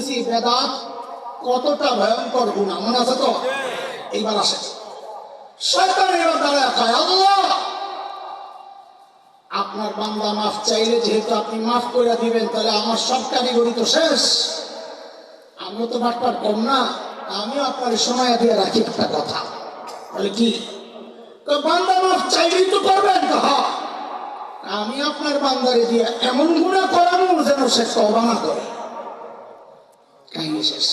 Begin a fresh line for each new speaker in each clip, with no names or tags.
বলতেছি বেদাত কতটা ভয়ঙ্কর গুনাহ, মনে আছে তো? এইবার আসে শয়তান এবার দাঁড়ায় কয়, আল্লাহ আপনার বান্দা মাফ চাইলে যেহেতু আপনি মাফ করে দিবেন, তাহলে আমার সব কারিগরি তো শেষ। আমিও তো বাটপার কম না, আমিও আপনার সময় দিয়ে রাখি একটা কথা। বলে কি? বান্দা মাফ চাইলেই তো করবেন। হ্যাঁ, আমি আপনার বান্দারে দিয়ে এমন গুনাহ করাবো যেন সে তওবা না করে। কাহিনী শেষ।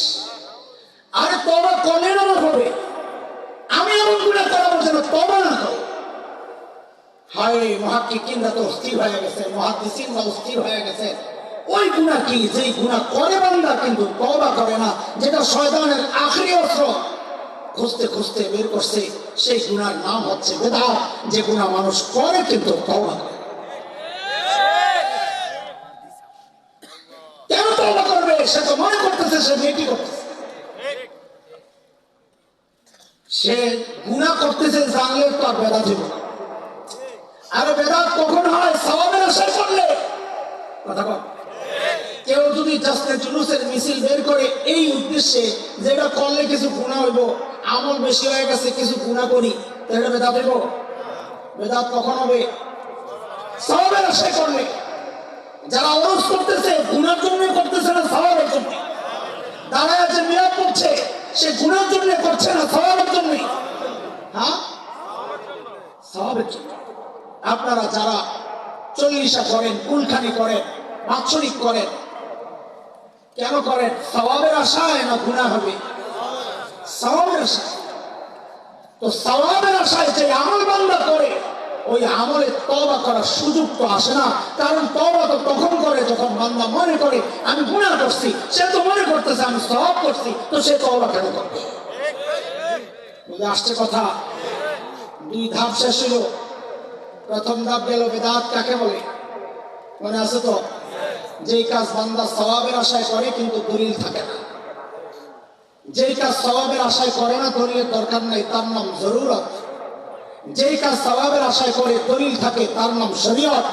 আরে তওবা করলে না হবে, আমি এমন গুনাহ করাবো যেন তওবা না করে। হায়, মুহাক্কিকিনরা তো অস্থির হয়ে গেছে, মুহাদ্দিসিনরা অস্থির হয়ে গেছে। ওই গুনাহ কি? যেই গুনাহ করে বান্দা কিন্তু তওবা করে না, যেটা শয়তানের আখেরি অস্ত্র। খুঁজতে খুঁজতে বের করছে সেই গুনার নাম হচ্ছে বেদাত, যে গুনাহ মানুষ করে কিন্তু তওবা করে। কেন তওবা করবে? সে তো মনে করতেছে সে নেকি করতেছে, সে গুনাহ করতেছে জানলে তো আর বেদাত হবে না। আরে বেদাত কখন হয়? সওয়াবের আশায় করলে। কথা বল। কেউ যদি জাসনে জুলুসের মিছিল বের করে এই উদ্দেশ্যে, যেটা করলে কিছু গুনাহ হইব, আমল বেশি হয়ে গেছে কিছু গুনাহ করি, তাহলে বেদাত হইব? বেদাত কখন হবে? সওয়াবের আশায় করলে। যারা ওরস করতেছে গুনার জন্য করতেছে না সওয়াবের জন্য। দাঁড়ায় যে মিলাদ করছে সে গুনার জন্য করছে না সওয়াবের জন্য। হ্যাঁ, সওয়াবের জন্য। আপনারা যারা চল্লিশা করেন, কুলখানি করেন, বাৎসরিক করেন, কেন করেন? সওয়াবের আশায় না গুনাহ হবে? সওয়াবের আশায়। তো সওয়াবের আশায় যে আমল বান্দা করে, ওই আমলে তওবা করার সুযোগ তো আসে না। কারণ তওবা তো তখন করে যখন বান্দা মনে করে আমি গুনাহ করছি। সে তো মনে করতেছে আমি সওয়াব করছি, তো সে তওবা কেন করবে? বুঝে আসছে কথা? দুই ধাপ শেষ হলো। প্রথম ধাপ গেল বেদাত কাকে বলে, মনে আছে তো? যেই কাজ বান্দা সওয়াবের আশায় করে কিন্তু দলিল থাকে না। যেই কাজ সওয়াবের আশায় করে না, দলিলের দরকার নাই, তার নাম জরুরত। যেই কাজ সওয়াবের আশায় করে দলিল থাকে, তার নাম শরীয়ত।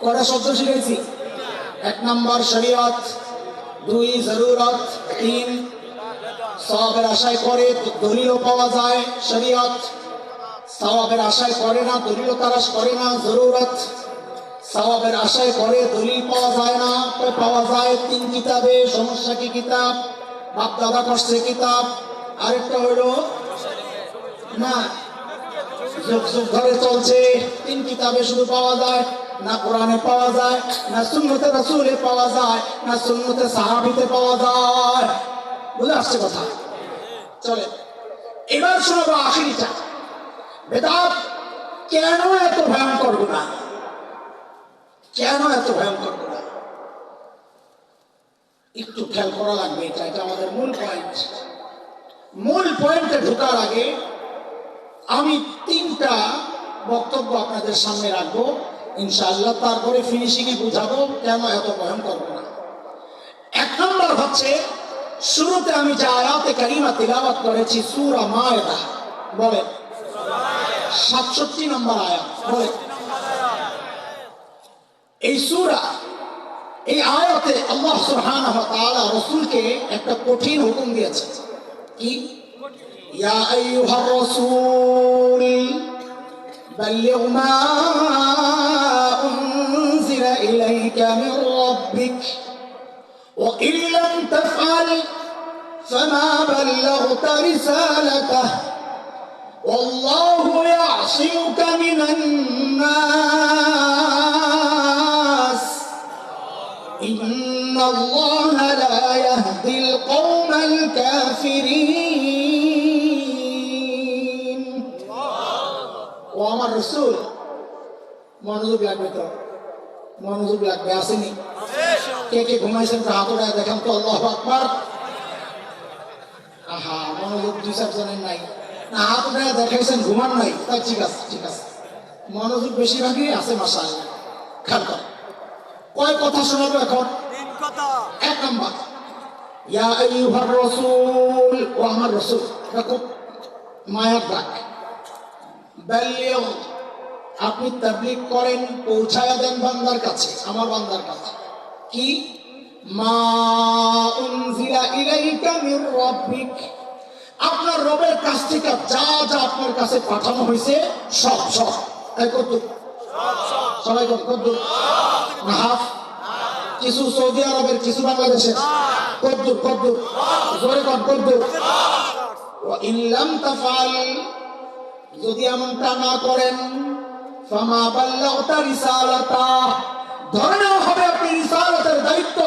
কয়টা শব্দ শিখেছি? এক নাম্বার শরীয়ত, দুই জরুরত, তিন সওয়াবের আশায় করে দলিলও পাওয়া যায় শরীয়ত। সওয়াবের আশায় করে না, দলিলও তালাশ করে না জরুরত। সওয়াবের আশায় করে দলিল পাওয়া যায় না, পাওয়া যায় তিন কিতাবে। সমস্যা কি কিতাব? বাপ দাদা করছে কিতাব। আরেকটা হলো না যুগ যুগ ধরে চলছে, তিন কিতাবে শুধু পাওয়া যায় না। কোরআনে পাওয়া যায় না, সুন্নতে রাসূলে পাওয়া যায় না, সুন্নতে সাহাবীতে পাওয়া যায়। বুঝে আসছে কথা? চলে এবার শোনাবো আখিরিটা। বেদাত কেন এত ভয়ঙ্কর গুনাহ? কেন এত ভয়ঙ্কর গুনাহ? একটু খেয়াল করা লাগবে। এটা আমাদের মূল পয়েন্ট। মূল পয়েন্টে ঢোকার আগে আমি তিনটা বক্তব্য আপনাদের সামনে রাখবো ইনশাআল্লাহ। তারপরে ফিনিশিং এ বুঝাবো কেন এত ভয়ঙ্কর গুনাহ। এক নম্বর হচ্ছে, শুরুতে আমি যে আয়াতে কারিমা তিলাওয়াত করেছি সূরা মায়েদা, বলেন 67 নম্বর আয়াত। বলেন এই সূরা, এই আয়াতে আল্লাহ সুবহানাহু ওয়া তাআলা রাসূলকে একটা কঠিন হুকুম দিয়েছেন। কি? ইয়া আইয়ুহার রাসূল বাল্লিগ মা উনজিলা ইলাইকা মির রাব্বিক ওয়া ইন লাম তাফআল ফামা বাল্লাগতা রিসালাতাহু ওয়াল্লাহু ইয়াসিমুকা মিনান নাস ইন্নাল্লাহা লা ইয়াহদিল কওমাল কাফিরিন। ও আমার রাসূল, মনোযোগ লাগবে তো, মনোযোগ লাগবে। আসেনি? কে কে ঘুমাইছেন হাত উঠায় দেখান তো। আল্লাহু আকবার। আহা, মনোযোগ দুই চারজনের নাই না, হাত উঠায় দেখাইছেন, ঘুমান নাই। তাই ঠিক আছে, ঠিক আছে, মনোযোগ বেশিরভাগই আছে মাশাআল্লাহ। খেয়াল কর, কয় কথা শোনাবো এখন? তিন কথা। এক নাম্বার, ইয়া আইয়ুহার রাসূল, ও আমার রাসূল, এটা খুব মায়ার ডাক। বাল্লিগ, আপনি তাবলীগ করেন, পৌঁছায়া দেন বান্দার কাছে, আমার বান্দার কাছে। কি? মা ইলাইকা মির রাব্বিক, আপনার রবের কাছ থেকে যা যা আপনার কাছে পাঠানো হয়েছে সব সব। এই কত সবাই কত না হাফ, কিছু সৌদি আরবের, কিছু বাংলাদেশের, কত কত জোরে কত ওয়া ইল্লাম তাফআল, যদি এমনটা না করেন ফামা বাল্লাগতা রিসালাতা, ধরে নেওয়া হবে আপনি রিসালাতের দায়িত্ব,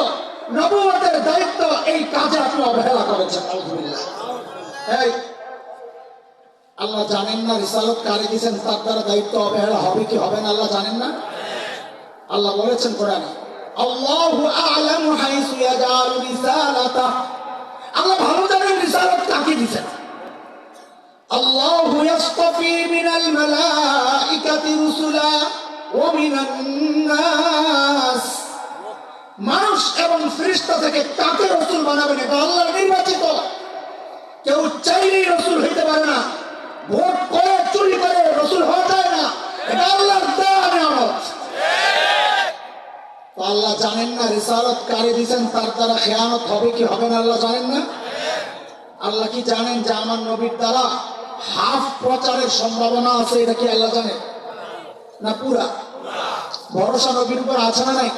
নবুয়তের দায়িত্ব, এই কাজে আপনি অবহেলা করেছেন। আলহামদুলিল্লাহ। এই আল্লাহ জানেন না রিসালাত কারে দিয়েছেন, তার দ্বারা দায়িত্ব অবহেলা হবে কি হবে না আল্লাহ জানেন না? আল্লাহ বলেছেন কোরআনে, আল্লাহু আ'লামু হাইসু ইয়াজআলু রিসালাতা, আল্লাহ ভালো জানেন রিসালাত কাকে দিয়েছেন। আল্লাহু ইয়াসতাফি মিনাল মালাইকাতি রুসুলা ওয়া মিনান নাস, মানুষ এবং ফেরেশতা থেকে কাকে রাসূল বানাবেন এটা আল্লাহর নির্বাচিত। কেউ চাইলেই রাসূল হইতে পারে না, ভোট করে চুরি করে রাসূল হওয়া যায় না, এটা আল্লাহর দেওয়া নিয়ামত। তো আল্লাহ জানেন না রিসালাত কারে দিয়েছেন, তার দ্বারা খেয়ানত হবে কি হবে না আল্লাহ জানেন না? আল্লাহ কি জানেন যে আমার নবীর দ্বারা হাফ প্রচারের সম্ভাবনা আছে, এটা কি আল্লাহ জানেন না পুরা? ভরসা নবীর উপর আছে না নাই?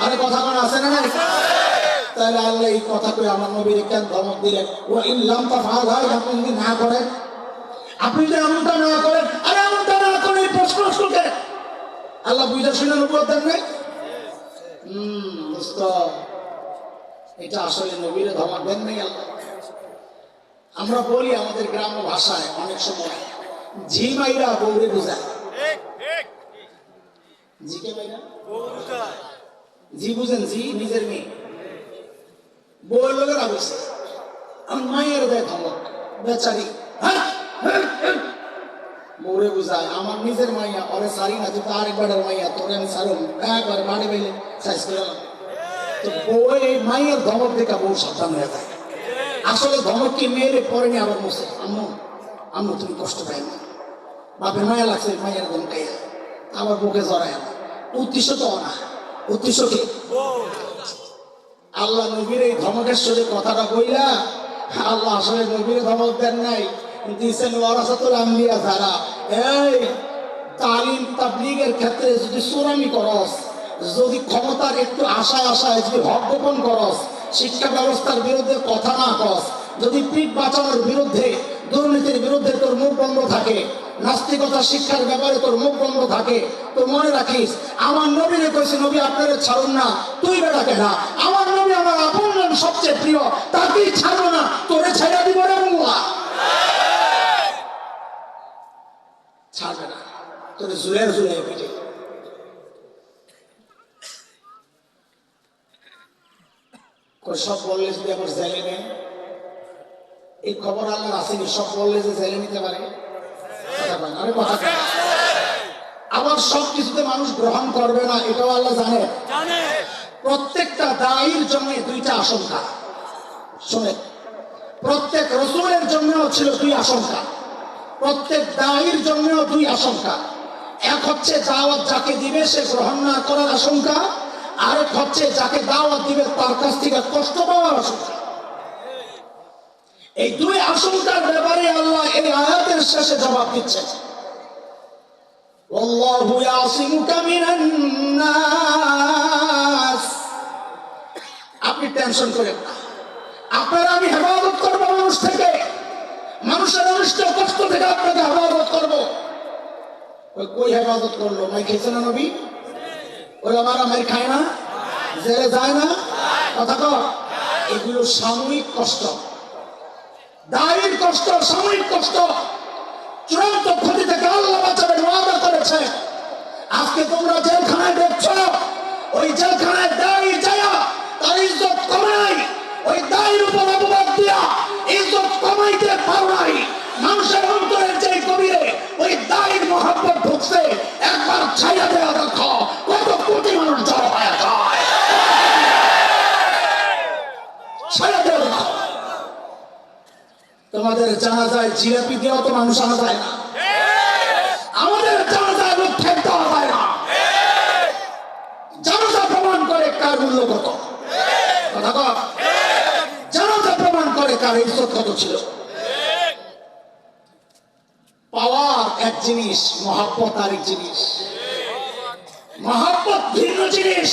আরে কথা কোন আছে না নাই? তাহলে আল্লাহ এই কথা কই আমার নবীর কেন ধমক দিলেন? ওয়া ইল্লাম তাফআল, আপনি যদি না করেন, আপনি যদি এমনটা না করেন, আরে এমনটা না করেন এই প্রশ্ন শুনতে আল্লাহ বুঝা শুনে নবুয়ত দেন নাই? দোস্ত, এটা আসলে নবীর ধমক দেন নাই আল্লাহ। আমরা বলি আমাদের গ্রাম্য ভাষায় অনেক সময় ঝি মাইরা বউরে বুঝায়। জি কে মাইরা জি বুঝেন? জি নিজের মেয়ে বউয়ের লোকেরা বসে আমার মায়ের দেয় ধমক, বেচারি বউরে বুঝায় আমার নিজের মাইয়া, ওরে সারি না, তুই তো আরেকবারের মাইয়া, তোরে আমি সারুম একবার বাড়ি বেলে সাইজ করে। তো বউ এই মাইয়ের ধমক দেখা বউ সাবধান হয়ে যায়। আসলে ধমক কি মেয়েরে পরেনি আবার বসে, আম্মু আম্মু তুমি কষ্ট পাই না, বাপের মায়া লাগছে মায়ের ধমকাইয়া আবার বুকে জড়ায় না। উদ্দেশ্য তো না, উদ্দেশ্য কি? আল্লাহ নবীর এই ধমকের সাথে কথাটা কইলা আল্লাহ আসলে নবীর ধমক দেন নাই, দিয়েছেন ওয়ারাসাতুল আম্বিয়া যারা এই তালিম তাবলীগের ক্ষেত্রে যদি চোরামি করস, যদি ক্ষমতার একটু আশায় আশায় যদি হক গোপন করস, শিক্ষা ব্যবস্থার বিরুদ্ধে কথা না কস, যদি পিঠ বাঁচানোর বিরুদ্ধে দুর্নীতির বিরুদ্ধে তোর মুখ বন্ধ থাকে, নাস্তিকতা শিক্ষার ব্যাপারে তোর মুখ বন্ধ থাকে, তো মনে রাখিস আমার নবীরে কইছে নবী আপনারা ছাড়ুন না, তুই বেটাকে না, আমার নবী আমার আপন সবচেয়ে প্রিয়, তাকেই ছাড়বো না, তোরে ছাইড়া দিব রে বাংলা, ছাড়বে না, তোরে জুলের জুলে পিঠে। সব বললে যদি আবার জেলে নেয়, এই খবর আল্লাহ আসেনি, সব বললে যে জেলে নিতে পারে, আবার সব কিছুতে মানুষ গ্রহণ করবে না, এটাও আল্লাহ জানে। প্রত্যেকটা দায়ীর জন্য দুইটা আশঙ্কা, শুনে প্রত্যেক রসুলের জন্য ছিল দুই আশঙ্কা, প্রত্যেক দায়ীর জন্য দুই আশঙ্কা। এক হচ্ছে দাওয়াত যাকে দিবে সে গ্রহণ না করার আশঙ্কা, আরেক হচ্ছে যাকে দাওয়াত দিবে তার কাছ থেকে কষ্ট পাওয়ার আশঙ্কা। এই দুই আশঙ্কার ব্যাপারে আল্লাহ এই আয়াতের শেষে জবাব দিচ্ছেন, আল্লাহু ইয়াসিমুকা মিনান নাস, আপনি টেনশন করেন না, আপনারা আমি হেফাজত করব মানুষ থেকে, মানুষের অনিষ্ট কষ্ট থেকে আপনাকে হেফাজত করব। ওই কই হেফাজত করলো? মাই খেয়েছে না নবী? ওই আমার মাই খায় না, জেলে যায় না, কথা কর। এগুলো সাময়িক কষ্ট, দায়ের কষ্ট, সাময়িক কষ্ট, চূড়ান্ত ক্ষতি থেকে আল্লাহ বাঁচাবেন ওয়াদা করেছে। আজকে তোমরা জেলখানায় দেখছো, ওই জেলখানায় দায়ী যায়া তার ইজ্জত কমাই, ওই দায়ের উপর অপবাদ দিয়া ইজ্জত কমাইতে পারো নাই। মানুষের অন্তরের যে কবিরে ওই দায়ের মহব্বত ঢুকছে, একবার ছাইয়া দেওয়া দেখো কত কোটি মানুষ জড়ো হয়ে যায়, ছাইয়া দেওয়া দেখো। তোমাদের জানাজায় জিলাপি দিয়েও তো মানুষ আনা যায় না, আমাদের জানাজায় লোক ঠেক দেওয়া যায় না। জানাজা প্রমাণ করে কার মূল্য কত, কথা কর। কার ইজ্জত কত ছিল। পাওয়ার এক জিনিস, মহাব্বত আরেক জিনিস। মহাব্বত ভিন্ন জিনিস।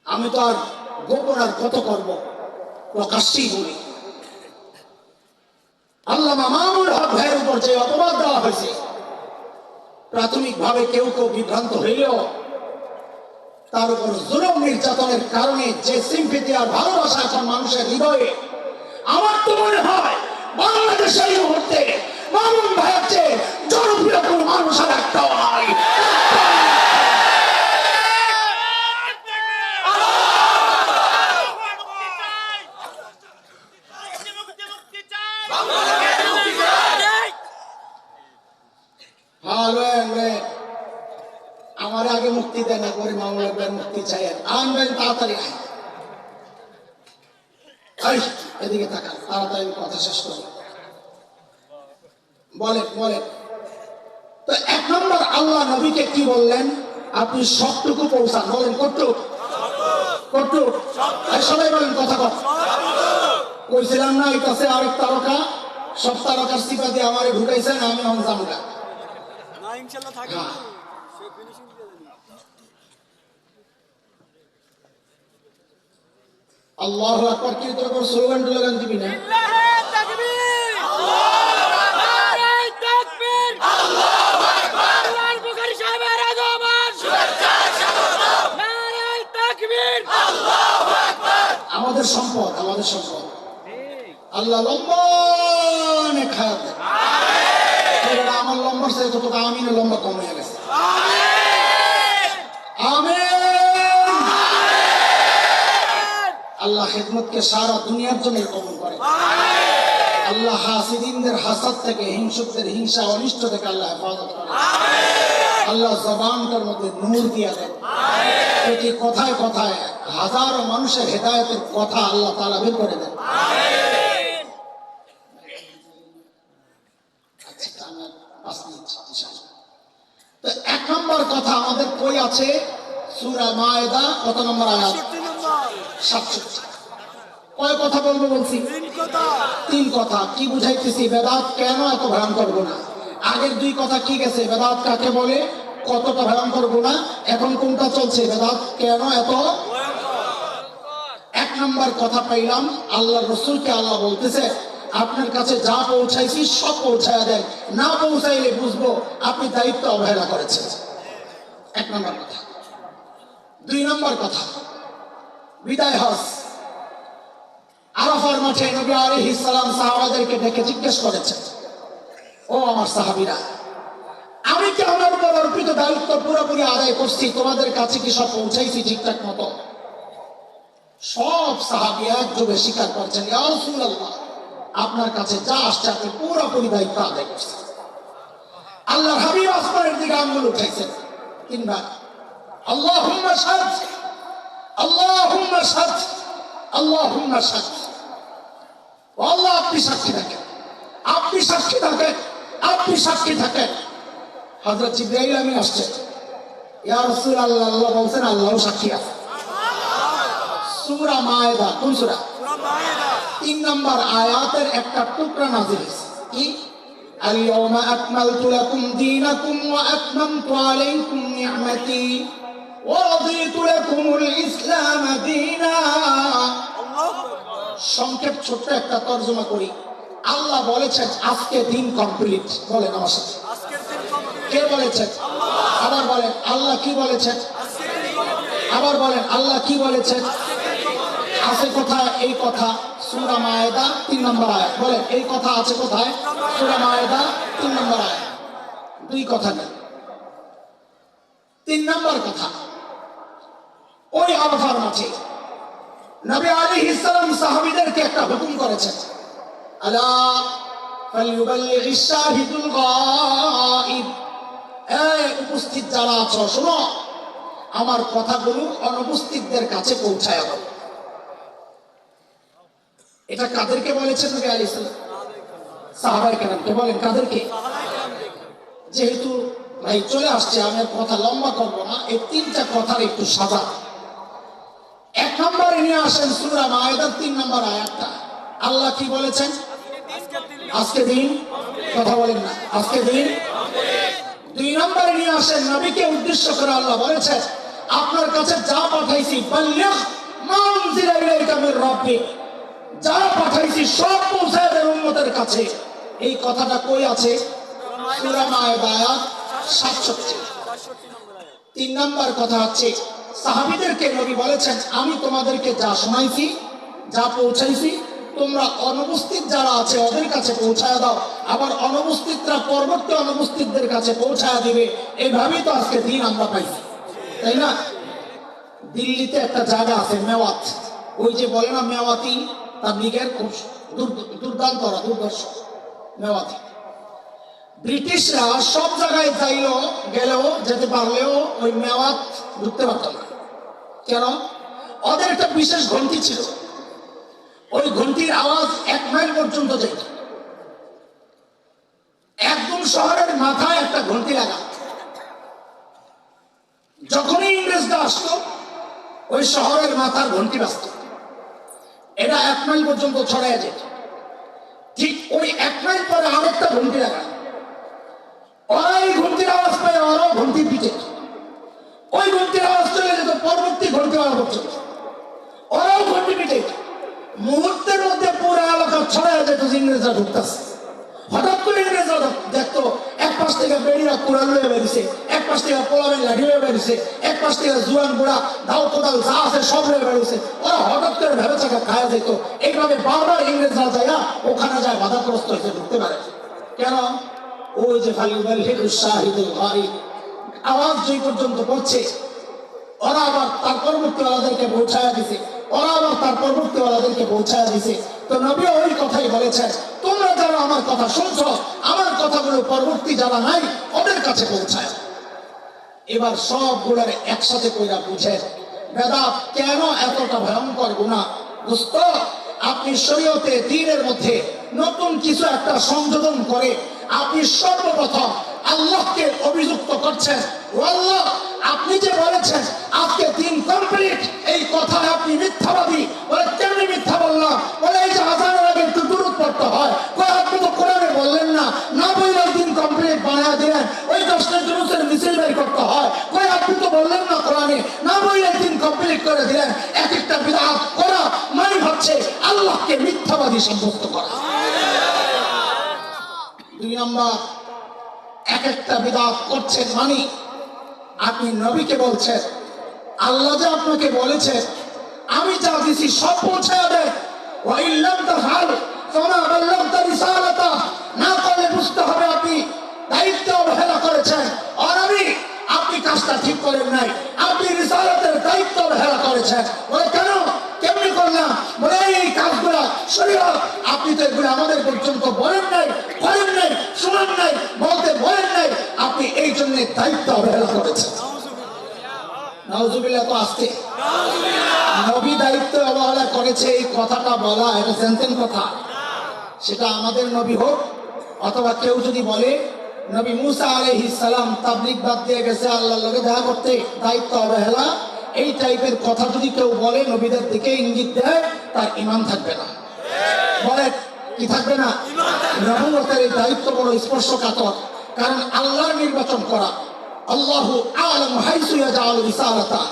আমি তো আর গোপন আর কত করব, প্রকাশ্যেই বলি। আল্লামা মামুনুল হক ভাইয়ের উপর যে অপবাদ দেওয়া হয়েছে, প্রাথমিকভাবে কেউ কেউ বিভ্রান্ত হইলেও তার উপর জুলুম নির্যাতনের কারণে যে সিম্পিতি আর ভালোবাসা এখন মানুষের হৃদয়ে, আমার তো মনে হয় বাংলাদেশের এই মুহূর্তে মামুন ভাইয়ের চেয়ে জনপ্রিয় কোন মানুষ আর একটাও নাই। আমার আগে মুক্তি দেন না করে মামুন ভাইয়ের মুক্তি চাই, আনবেন তাড়াতাড়ি। এদিকে তাকান, তাড়াতাড়ি কথা শেষ করি। বলেন বলেন তো এক নম্বর আল্লাহ নবীকে কি বললেন? আপনি সবটুকু পৌঁছান। বলেন কতটুকু? কতটুকু? সবাই বলেন কথা কথা। কইছিলাম না এই কাছে আরেক তারকা, সব তারকার সিপা দিয়ে আমারে ঢুকাইছেন, আমি হংসামুকা। আল্লাহু আকবার কি তোর স্লোগান টোলোগান দিবি না? আমাদের সম্পদ, আমাদের সম্পদ আল্লাহ লম্বা খায়াত দেন। আমার লম্বার চাই তো তোকে আমিনে লম্বা কম হয়ে গেছে। আল্লাহ খেদমতকে সারা দুনিয়ার জন্য কবুল করে। আল্লাহ হাসিদিনদের হাসাদ থেকে, হিংসুকদের হিংসা অনিষ্ট থেকে আল্লাহ হেফাজত করে। আল্লাহ জবানটার মধ্যে নূর দিয়া দেন। এটি কথায় কথায় হাজারো মানুষের হেদায়েতের কথা আল্লাহ তাআলা বের করে দেন। তো এক নম্বর কথা আমাদের কই আছে? সূরা মায়েদা কত নম্বর আয়াত? 67। কয় কথা বলবো বলছি? তিন কথা। কি বুঝাইতেছি? বেদাত কেন এত ভয়ঙ্কর গুনাহ? আগের দুই কথা কি গেছে? বেদাত কাকে বলে, কতটা ভয়ঙ্কর গুনাহ। এখন কোনটা চলছে? বেদাত কেন এত? এক নম্বর কথা পাইলাম, আল্লাহ রসুলকে আল্লাহ বলতেছে আপনার কাছে যা পৌঁছাইছি সব পৌঁছায়া দেন, না পৌঁছাইলে বুঝবো আপনি দায়িত্ব অবহেলা করেছেন। এক নম্বর কথা। দুই নম্বর কথা, বিদায় হজ। আরাফার মাঠে নবী আলাইহিস সালাম সাহাবাদেরকে ডেকে জিজ্ঞেস করেছেন, ও আমার সাহাবীরা, আমি কি আমার উপর অর্পিত দায়িত্ব পুরোপুরি আদায় করছি? তোমাদের কাছে কি সব পৌঁছাইছি ঠিকঠাক মতো? সব সাহাবী একযোগে স্বীকার করছেন, ইয়া রাসূলুল্লাহ, আপনার কাছে যা আসছে আপনি পুরোপুরি দায়িত্ব আদায় করছেন। আল্লাহর হাবিব আসমানের দিকে আঙ্গুল উঠাইছেন তিনবার, আল্লাহুম্মা শাহাদ, আল্লাহুম্মা শাহাদ, আল্লাহুম্মা শাহাদ। আল্লাহ আপনি সাক্ষী থাকেন, আপনি সাক্ষী থাকেন, আপনি সাক্ষী থাকেন। হযরত জিবরাইল আমিন আসছেন, ইয়া রাসূলুল্লাহ, আল্লাহ বলছেন আল্লাহও সাক্ষী আছে। সূরা মায়েদা, কোন সূরা? সূরা মায়েদা 3 নম্বর আয়াতের একটা টুকরা নাযিল হয়েছে। কি? আল-ইয়াওমা আকমালতু লাকুম দীনাকুম ওয়া আতমামতু আলাইকুম নি'মাতি ওয়া রাদিতু লাকুমুল ইসলাম দীনা। সংক্ষেপ ছোট্ট একটা তরজমা করি। আল্লাহ বলেছেন আজকে দিন কমপ্লিট। বলেন আমার সাথে, আজকের দিন কমপ্লিট। কে বলেছেন? আল্লাহ। আবার বলেন আল্লাহ কি বলেছেন? আজকের দিন কমপ্লিট। আবার বলেন আল্লাহ কি বলেছেন? আছে কোথায় এই কথা? সূরা মায়েদা 3 নম্বর আয়াত। বলেন এই কথা আছে কোথায়? সূরা মায়েদা 3 নম্বর আয়াত। দুই কথা না, 3 নম্বর কথা। ওই আরাফার মাঠে নবী আলাইহিস সালাম সাহাবীদেরকে একটা হুকুম করেছেন, আলা ফালইউবাল্লিগিশ শাহিদুল গায়ব। এই উপস্থিত যারা আছো শোনো, আমার কথাগুলো অনুপস্থিতদের কাছে পৌঁছায় দাও। এটা কাদেরকে বলেছেন নবী আলাইহিস সালাম? সাহাবায়ে কেরামকে। বলেন কাদেরকে? যেহেতু ভাই চলে আসছে, আমি কথা লম্বা করব না, এই 3টা কথার একটু সাজা। এক নম্বরে নিয়ে নিয়ে আসেন সূরা মায়েদার 3 নম্বর আয়াতটা। আল্লাহ কি বলেছেন? আজকে দিন, কথা বলেন না, আজকে দিন। 2 নম্বরে নিয়ে আসেন, নবীকে উদ্দেশ্য করে আল্লাহ বলেছেন, আপনার কাছে যা পাঠাইছি বাল্লিগ মা উনজিলা ইলাইকা মির রাব্বিক, যা পাঠাইছি সব পৌঁছায় দেন উম্মতের কাছে। এই কথাটা কই আছে? সূরা মায়েদা আয়াত 67। 3 নম্বর কথা হচ্ছে, সাহাবীদেরকে নবী বলেছেন, আমি তোমাদেরকে যা শোনাইছি, যা পৌঁছাইছি, তোমরা অনুপস্থিত যারা আছে ওদের কাছে পৌঁছায় দাও, আবার অনুপস্থিতরা পরবর্তী অনুপস্থিতদের কাছে পৌঁছায় দিবে। এইভাবেই তো আজকে দিন আমরা পাইছি, তাই না? দিল্লিতে একটা জায়গা আছে মেওয়াত, ওই যে বলে না মেওয়াতি তাবলীগের, খুব দুর্দান্ত দুর্দর্শ মেওয়াতি। ব্রিটিশরা সব জায়গায় গেলেও যেতে পারলেও ওই মেওয়াত ঢুকতে পারত না। কেন? ওদের একটা বিশেষ ঘন্টি ছিল, ওই ঘন্টির আওয়াজ 1 মাইল পর্যন্ত যেত। একদম শহরের মাথায় একটা ঘন্টি লাগা, যখনই ইংরেজরা আসতো ওই শহরের মাথার ঘন্টি বাজত, এটা 1 মাইল পর্যন্ত ছড়াইয়া যেত। ঠিক ওই 1 মাইল পরে আরেকটা ঘন্টি লাগা, ওরা এই ঘন্টির আওয়াজ পায়, ওরাও ঘন্টি পিটে, ওই ঘন্টির আওয়াজ চলে যেত পরবর্তী ঘন্টি আওয়াজ পর্যন্ত, ওরাও ঘন্টি পিটে। মুহূর্তের মধ্যে পুরো এলাকা ছড়াইয়া যেত যে ইংরেজরা ঢুকতেছে। হঠাৎ করে ইংরেজরা দেখতো এক পাশ থেকে বেড়িরা কুড়াল হয়ে বেরিয়েছে, এক পাশ থেকে পোলাবেন লাঠি হয়ে বেরিয়েছে, এক পাশ থেকে জুয়ান বুড়া দাও কোদাল যা আছে সব হয়ে বেরিয়েছে। ওরা হঠাৎ করে ভেবে চাকা খায়া যেত। এইভাবে বারবার ইংরেজরা যায় ওখানে যায় বাধাগ্রস্ত হয়েছে, ঢুকতে পারে। কেন? ওই যে আওয়াজ যেই পর্যন্ত পড়ছে, ওরা আবার তার পরবর্তীওয়ালাদেরকে পৌঁছায়া দিছে, ওরা আবার তার পরবর্তীওয়ালাদেরকে পৌঁছায়া দিছে। তো নবী ওই কথাই বলেছেন, তোমরা যারা আমার কথা শুনছো, আমার কথাগুলো পরবর্তী যারা নাই ওদের কাছে পৌঁছায়। এবার সবগুলোর একসাথে কইরা বুঝেন বেদাত কেন এতটা ভয়ঙ্কর গুনাহ। দোস্ত, আপনি শরীয়তে দ্বীনের মধ্যে নতুন কিছু একটা সংযোজন করে আপনি সর্বপ্রথম আল্লাহকে অভিযুক্ত করছেন। ও আল্লাহ, আপনি যে বলেছেন আজকে দিন কমপ্লিট, এই কথায় আপনি মিথ্যাবাদী। বলে কেমনি মিথ্যা বললাম? বলে এই যে আযানের আগে একটু দুরূদ পড়তে হয়। কই আপনি তো কোরআনে বললেন না, না বললে দিন কমপ্লিট বানায় দিলেন। ওই 10টা জুলুসের মিছিল বের করতে হয়। কই আপনি তো বললেন না কোরআনে, না বললে দিন কমপ্লিট করে দিলেন। এক একটা বিদআত করা মানে হচ্ছে আল্লাহকে মিথ্যাবাদী সাব্যস্ত করা। 2 নম্বর, এক একটা বিদআত করছেন মানে আপনি নবীকে বলছেন, আল্লাহ যে আপনাকে বলেছে আমি যা দিছি সব পৌঁছায় দেন। ওয়া ইল্লাম তাফআল ফামা বাল্লাগতা রিসালাতা, না করলে বুঝতে হবে আপনি দায়িত্ব অবহেলা করেছেন। আর আপনি কাজটা ঠিক করেন নাই, আপনি রিসালাতের দায়িত্ব অবহেলা করেছেন। বলে কেন, কেমনি করলাম? বলে এই কাজগুলো শরীয়ত, আপনি তো এগুলো আমাদের পর্যন্ত বলেন নাই, করেন নাই, শোনেন নাই, বলতে বলেন নাই, আপনি এই জন্য দায়িত্ব অবহেলা করেছেন। নাউজুবিল্লাহ। তো আসছে নবী দায়িত্ব অবহেলা করেছে, এই কথাটা বলা এটা জানতেন কথা। সেটা আমাদের নবী হোক অথবা কেউ যদি বলে নবী মুসা আলাইহিস সালাম তাবলীগ বাদ দিয়ে গেছে আল্লাহর লগে দেখা করতে, দায়িত্ব অবহেলা, এই টাইপের কথা যদি কেউ বলে, নবীদের দিকে ইঙ্গিত দেয়, তার ঈমান থাকবে না। বলে কি থাকবে না? নবুয়তের এই দায়িত্ব বড় স্পর্শকাতর। কারণ আল্লাহর নির্বাচন করা, আল্লাহু আ'লামু হাইসু ইয়াজআলু রিসালাতা,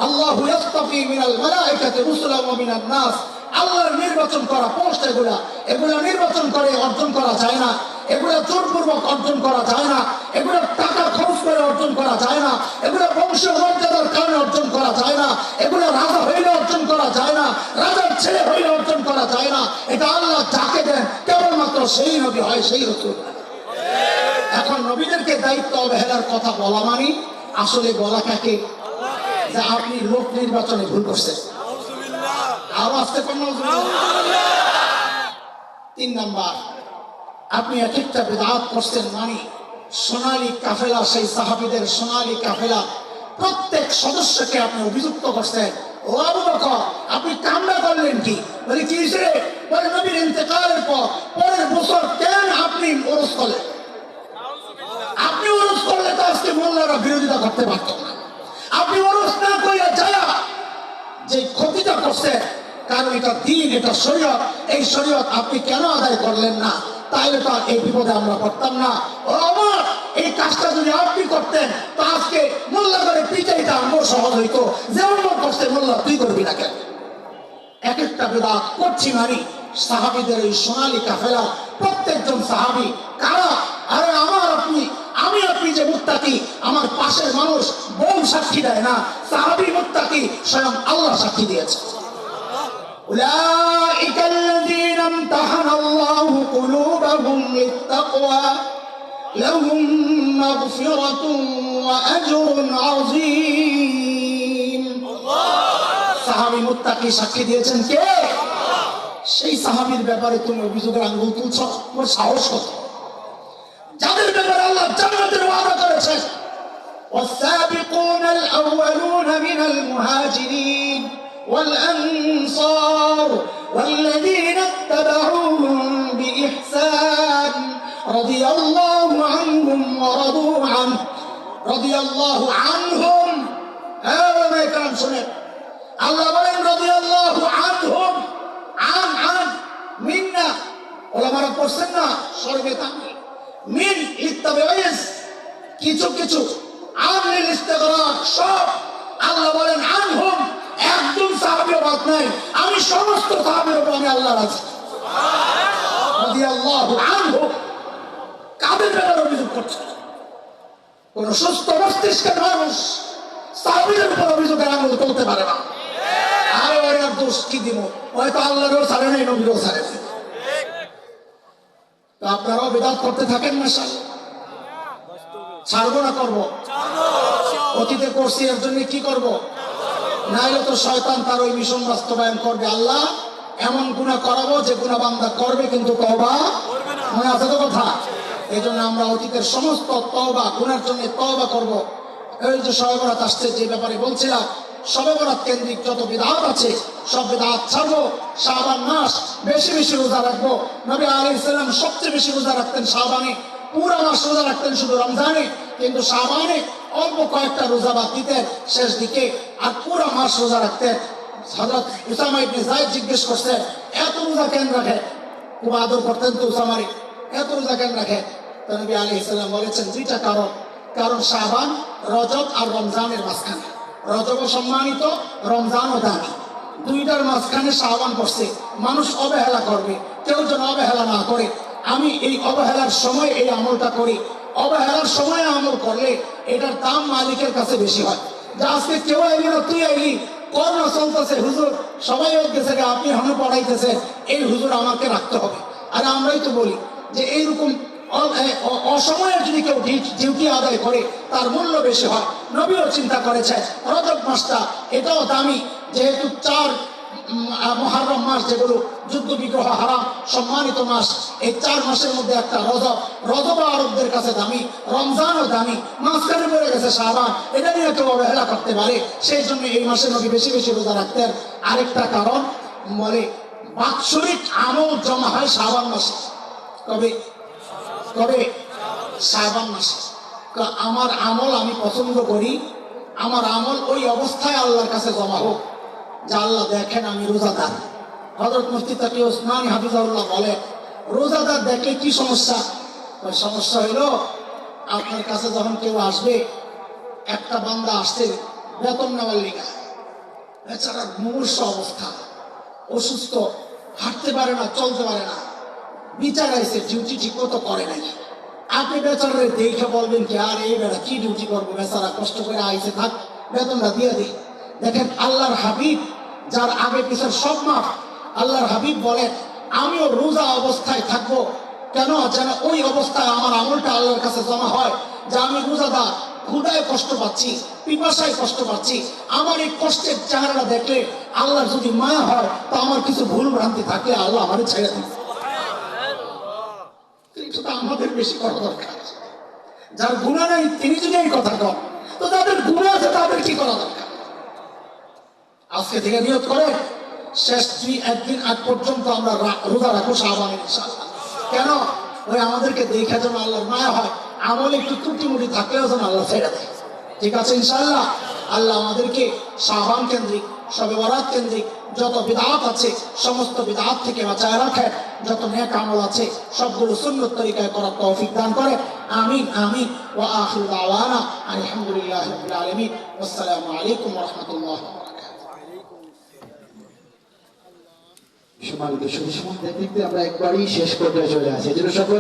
আল্লাহু ইস্তাফি মিনাল মালাইকাতি রুসুলান ওয়া মিনান নাস। আল্লাহর নির্বাচন করা পোস্ট, এগুলা নির্বাচন করে অর্জন করা যায় না, এগুলা জোরপূর্বক অর্জন করা যায় না, এগুলো টাকা খরচ করে অর্জন করা যায় না, এগুলো বংশীয় মর্যাদার কারণে অর্জন করা যায় না, এগুলো রাজা হইলে অর্জন করা যায় না, রাজার ছেলে হইলে অর্জন করা যায় না। এটা আল্লাহ যাকে দেন কেবলমাত্র সেই নবী হয়, সেই রাসূল। এখন নবীদেরকে দায়িত্ব অবহেলার কথা বলা মানে আসলে বলা কাকে? যে আপনি লোক নির্বাচনে ভুল করছেন। আওয়াজটা কোন? 3 নাম্বার, আপনি এক একটা বিদআত করছেন মানে সোনালী কাফেলা, সেই সাহাবীদের সোনালী কাফেলা প্রত্যেক সদস্যকে আপনি অভিযুক্ত করছেন। ও আবু বকর, আপনি কামনা করলেন কি? বলে কি হয়েছে? বলে নবীর ইন্তেকালের পরের বছর কেন আপনি ওরস করলেন? আপনি ওরস করলে তো আজকে মোল্লারা বিরোধিতা করতে পারত না। আপনি ওরস না কইয়া যায় যে ক্ষতিটা করছে, কারণ এটা দিন, এটা শরীয়ত, এই শরীয়ত আপনি কেন আদায় করলেন না? তাইলে তো এই বিপদে আমরা পড়তাম না। ও আমার, এই কাজটা যদি আপনি করতেন তো আজকে মোল্লা করে পিটাইটা আমার সহজ হইতো। যেমন করছে মোল্লা, তুই করবি না কেন? এক একটা বিদআত করছি মানে সাহাবীদের এই সোনালী কাফেলা প্রত্যেকজন সাহাবী কারা? আরে আমার আপনি, আমি আপনি যে মুত্তাকি, আমার পাশের মানুষ বউ সাক্ষী দেয় না, সাহাবী মুত্তাকি, স্বয়ং আল্লাহ সাক্ষী দিয়েছে। উলাইকা আল্লাযীনা ইমতাহানা আল্লাহু কুলুবাহুম লিত-তাকওয়া লাহুম মাগফিরাতুন ওয়া আজরুন আযীম। সাহাবী মুত্তাকি সাক্ষী দিয়েছেন কে? সেই সাহাবীর ব্যাপারে তুমি অভিযোগের আঙ্গুল তুলছ, তোমার সাহস কত? যাদের ব্যাপারে আল্লাহ জান্নাতের ওয়াদা করেছেন, ওয়াস-সাবিকুনা আল-আউওয়ালুনা মিনাল মুহাজিরিন ওয়াল-আনসার ওয়াল্লাযীনা ইত্তাবাউহুম বিইহসান রাদিয়াল্লাহু আনহুম ওয়া রাদু আনহু। রাদিয়াল্লাহু আনহুম, ওলামায়ে কেরাম শুনেন, আল্লাহ বলেন রাদিয়াল্লাহু আনহুম, মিন্না, ওলামারা পড়ছেন না স্বর্গে তাকে মিন ইত্তাবিউস, কিছু কিছু আমিল ইস্তিগরাক, সব আল্লাহ বলেন আনহুম, একজন সাহাবীও বাদ নাই, আমি সমস্ত সাহাবীর উপর আমি আল্লাহ রাজি। সুবহানাল্লাহ, রাদিয়াল্লাহু আনহু। কাদের ব্যাপারে অভিযোগ করছে? কোন সুস্থ মস্তিষ্কের মানুষ সাহাবীদের উপর অভিযোগের আঙুল তুলতে পারে না। আরে ওর দোষ কি দিব? হয়তো আল্লাহরও ছাড়ে নাই, নবীরও ছাড়ে নাই। তো আপনারাও বিদআত করতে থাকেন, মাশাআল্লাহ। ছাড়বো না করবো? অতীতে করছি, এর জন্য কি করব? নাইলে তো শয়তান তার ওই মিশন বাস্তবায়ন করবে। আল্লাহ এমন গুনাহ করাবো যে গুনাহ বান্দা করবে কিন্তু তওবা করবে না। মনে আছে তো কথা? এই জন্য আমরা অতীতের সমস্ত তওবা, গুনার জন্য তওবা করব। এই যে শবে বরাত আসছে, যে ব্যাপারে বলছিলাম, শবে বরাত কেন্দ্রিক যত বিদআত আছে সব বিদআত ছাড়বো। শাবান মাস বেশি বেশি রোজা রাখবো। নবী আলাইহিস সালাম সবচেয়ে বেশি রোজা রাখতেন শাবানে, পুরা মাস রোজা রাখতেন শুধু রমজানে, কিন্তু শাবানে অল্প কয়েকটা রোজা বাদ দিতেন শেষ দিকে, আর পুরা মাস রোজা রাখতেন। হযরত উসামা ইবনে যায়েদ জিজ্ঞেস করছেন, এত রোজা কেন রাখে? খুব আদর করতেন তো উসামারে, এত রোজা কেন রাখে? তো নবী আলাইহিস সালাম বলেছেন দুইটা কারণ। কারণ শাবান, রজব আর রমজানের মাঝখানে, রজবও সম্মানিত, রমজানও দামি, দুইটার মাঝখানে শাবান পড়ছে। মানুষ অবহেলা করবে, কেউ যেন অবহেলা না করে। আমি এই অবহেলার সময় এই আমলটা করি। অবহেলার সময় আমল করলে এটার দাম মালিকের কাছে বেশি হয়। যে আজকে কেউ আইলি না, তুই আইলি, করোনা চলতেছে, হুজুর সবাই গেছে, আপনি হনে পড়াইতেছে, এই হুজুর আমাকে রাখতে হবে। আর আমরাই তো বলি যে এইরকম অসময়ে যদি কেউ ডিউটি আদায় করে তার মূল্য বেশি হয়। নবীও চিন্তা করেছে রজব মাসটা এটাও দামি, যেহেতু 4 মুহররম মাস, যেগুলো যুদ্ধ বিগ্রহ হারাম সম্মানিত মাস, এই 4 মাসের মধ্যে একটা রজব। রজব আরবদের কাছে দামি, রমজানও দামি, মাঝখানে পড়ে গেছে শাবান, এটা নিয়ে কেউ অবহেলা করতে পারে। সেই জন্য এই মাসে নবী বেশি বেশি রোজা রাখতেন। আরেকটা কারণ বলে, বাৎসরিক আমল জমা হয় শাবান মাসে। কবে কবে? শাবান মাসে। আমার আমল আমি পছন্দ করি, আমার আমল ওই অবস্থায় আল্লাহর কাছে জমা হোক, যা আল্লাহ দেখেন আমি রোজাদার। হযরত মুফতি তাকি ওসমানী হাফিজাহুল্লাহ বলে, রোজাদার দেখলে কি সমস্যা? সমস্যা হইলো আপনার কাছে যখন কেউ আসবে, একটা বান্দা আসছে বেতন নেওয়ার লিগা, বেচারা মুমূর্ষু অবস্থা, অসুস্থ, হাঁটতে পারে না, চলতে পারে না, বিচার আইছে, ডিউটি ঠিক মতো করে নাই। আপনি বেচারে দেখে বলবেন কি, আর এই বেড়া কি ডিউটি করবো, বেচারা কষ্ট করে আইছে, থাক বেতনটা দিয়ে দিই। দেখেন আল্লাহর হাবিব, যার আগে পিছের সব মাফ, আল্লাহর হাবিব বলেন আমিও রোজা অবস্থায় থাকবো, কেন? যেন ওই অবস্থায় আমার আমলটা আল্লাহর কাছে জমা হয়, যে আমি রোজাদার, ক্ষুধায় কষ্ট পাচ্ছি, পিপাসায় কষ্ট পাচ্ছি, আমার এই কষ্টের চেহারাটা দেখলে আল্লাহর যদি মায়া হয়, তো আমার কিছু ভুল ভ্রান্তি থাকলে আল্লাহ আমাদের ছেড়ে দিন। আমাদের বেশি করা দরকার। যার গুনাহ নেই তিনি যদি এই কথা কন, তো যাদের গুনাহ আছে তাদের কি করা দরকার? আজকে থেকে নিয়ত করে শেষ 2-1 দিন আগ পর্যন্ত আমরা রোজা রাখবো শাবানের ইনশাআল্লাহ। কেন? ওই আমাদেরকে দেখে যেন আল্লাহর মায়া হয়, আমল একটু ত্রুটিমুটি থাকলেও যেন আল্লাহ ছেড়ে দেয়। ঠিক আছে ইনশাআল্লাহ। আল্লাহ আমাদেরকে শাবান কেন্দ্রিক শবে বরাত কেন্দ্রিক যত বিদআত আছে সমস্ত বিদআত থেকে বাঁচায় রাখেন, যত নেক আমল আছে সবগুলো সুন্নত তরিকায় করার তৌফিক দান করে। আমিন আমিন। ওয়া আখিরু দাওয়ানা আলহামদুলিল্লাহি রাব্বিল আলামিন। আসসালামু আলাইকুম ওয়া রাহমাতুল্লাহি ওয়া বারাকাতুহু।
সম্মানিত সুধী সমাজ, দেখতে দেখতে আমরা একবারই শেষ পর্যায়ে চলে আসি। এজন্য সকল